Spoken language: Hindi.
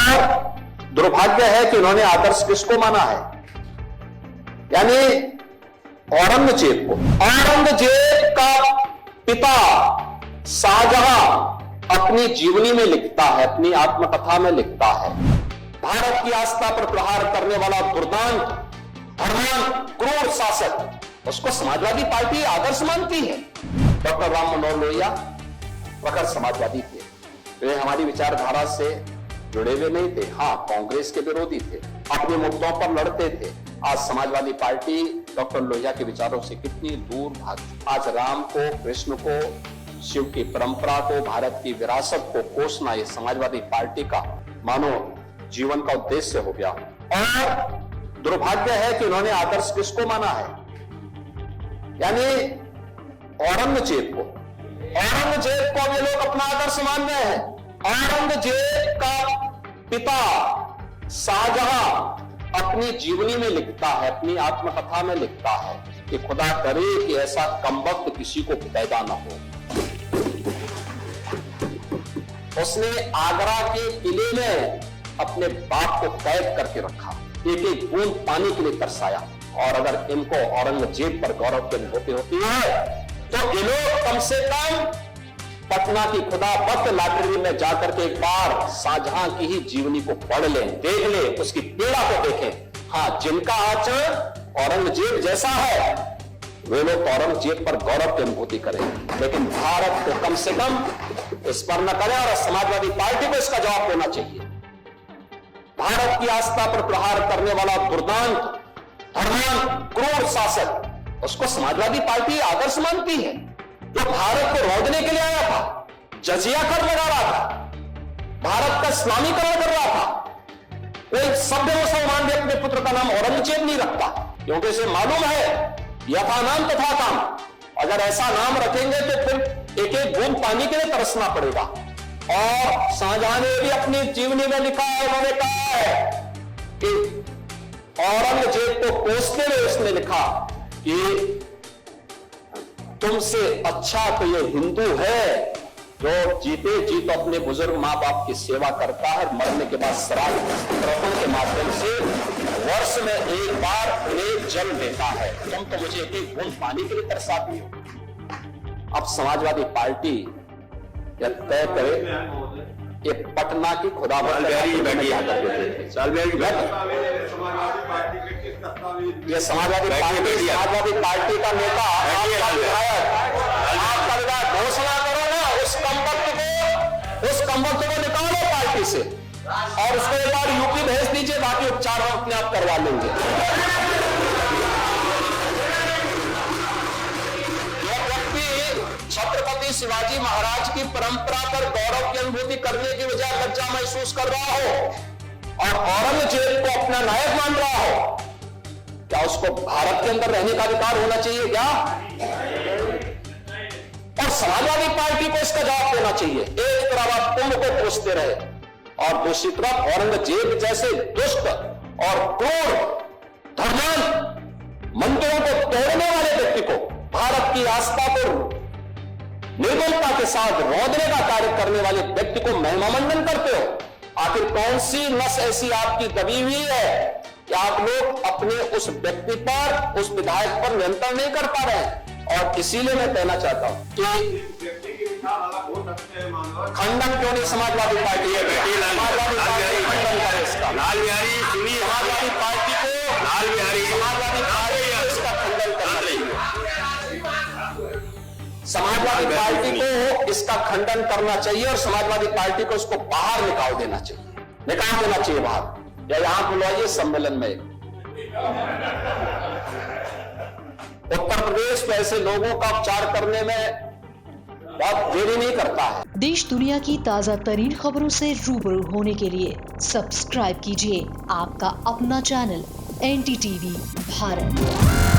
और दुर्भाग्य है कि उन्होंने आदर्श किसको माना है, यानी औरंगजेब को। औरंगजेब का पिता शाहजहां अपनी जीवनी में लिखता है, अपनी आत्मकथा में लिखता है, भारत की आस्था पर प्रहार करने वाला दुर्दांत, धर्मांत, क्रूर शासक, उसको समाजवादी पार्टी आदर्श मानती है। डॉक्टर राम मनोहर लोहिया प्रखर समाजवादी थे, वे हमारी विचारधारा से जुड़े हुए नहीं थे, हाँ कांग्रेस के विरोधी थे, अपने मुद्दों पर लड़ते थे। आज समाजवादी पार्टी डॉक्टर लोहिया के विचारों से कितनी दूर भागी। आज राम को, कृष्ण को, शिव की परंपरा को, भारत की विरासत को कोसना ये समाजवादी पार्टी का मानो जीवन का उद्देश्य हो गया। और दुर्भाग्य है कि उन्होंने आदर्श किसको माना है, यानी औरंगजेब को। औरंगजेब को ये लोग अपना आदर्श मान रहे हैं। औरंगजेब का पिता शाहजहां अपनी जीवनी में लिखता है, अपनी आत्मकथा में लिखता है कि खुदा करे कि ऐसा कमबख्त किसी को पैदा ना हो। उसने आगरा के किले में अपने बाप को कैद करके रखा, एक एक बूंद पानी के लिए तरसाया। और अगर इनको औरंगजेब पर गौरव की अनुभूति होती है तो ये लोग कम से कम पटना की खुदाबख्त लाइब्रेरी में जाकर के एक बार शाहजहां की ही जीवनी को पढ़ लें, देख लें, उसकी पीड़ा को देखें। हाँ, जिनका आचरण औरंगजेब जैसा है वे लोग औरंगजेब पर गौरव की अनुभूति करें, लेकिन भारत को कम से कम इस पर न करें। और समाजवादी पार्टी को इसका जवाब देना चाहिए। भारत की आस्था पर प्रहार करने वाला दुर्दांत, धर्मांत, क्रूर शासक, उसको समाजवादी पार्टी आदर्श मानती है। जो भारत को रोकने के लिए आया था, जजिया कर लगा रहा था, भारत का इस्लामीकरण कर रहा था, कोई सभ्य मुसलमान भी अपने पुत्र का नाम औरंगजेब नहीं रखता, क्योंकि इसे मालूम है यथा नाम तथा काम। अगर ऐसा नाम रखेंगे तो फिर एक एक बूंद पानी के लिए तरसना पड़ेगा। और शाहजहां ने भी अपनी जीवनी में लिखा है, उन्होंने कहा है कि औरंगजेब को कोसते हुए उसने लिखा कि तुमसे अच्छा तो ये हिंदू है जो जीते जी तो अपने बुजुर्ग मां बाप की सेवा करता है, मरने के बाद श्राद्ध तर्पण के माध्यम से वर्ष में एक बार उन्हें जल देता है। तुम तो मुझे एक एक बूंद पानी के लिए तरसाती हो। अब समाजवादी पार्टी यह तय करे ये पटना की खुदाबख्त ये समाजवादी पार्टी का नेता आपका विधायक घोषणा करो ना, उस कमबख्त को निकालो पार्टी से और उसको एक बार यूपी भेज दीजिए, बाकी उपचार हम अपने आप करवा लेंगे। यह व्यक्ति छत्रपति शिवाजी महाराज की परंपरा पर गौरव की अनुभूति करने की बजाय लज्जा महसूस कर रहा हो और औरंगजेब को अपना नायक मान रहा हो, क्या उसको भारत के अंदर रहने का अधिकार होना चाहिए क्या? और समाजवादी पार्टी को इसका जवाब देना चाहिए। एक तरफ आप कुंभ को कोसते रहे और दूसरी तरफ औरंगजेब जैसे दुष्ट और क्रूर, धर्मांत, मंदिरों को तोड़ने वाले व्यक्ति को, भारत की आस्था को निर्मलता के साथ रौंदने का कार्य करने वाले व्यक्ति को महिमामंडन करते हो। आखिर कौन सी नस ऐसी आपकी दबी हुई है कि आप लोग अपने उस व्यक्ति पर, उस विधायक पर नियंत्रण नहीं कर पा रहे हैं? और इसीलिए मैं कहना चाहता हूं कि खंडन क्यों नहीं समाजवादी पार्टी खंडन करे इसका। लाल बिहारी सुनिए, समाजवादी पार्टी को, लाल बिहारी समाजवादी पार्टी को इसका खंडन करना चाहिए। समाजवादी पार्टी को इसका खंडन करना चाहिए और समाजवादी पार्टी को इसको बाहर निकाल देना चाहिए बाहर, या यहां बुलाइए सम्मेलन में। उत्तर प्रदेश तो ऐसे लोगों का उपचार करने में बहुत देरी नहीं करता है। देश दुनिया की ताजा तरीन खबरों से रूबरू होने के लिए सब्सक्राइब कीजिए आपका अपना चैनल NDTV भारत।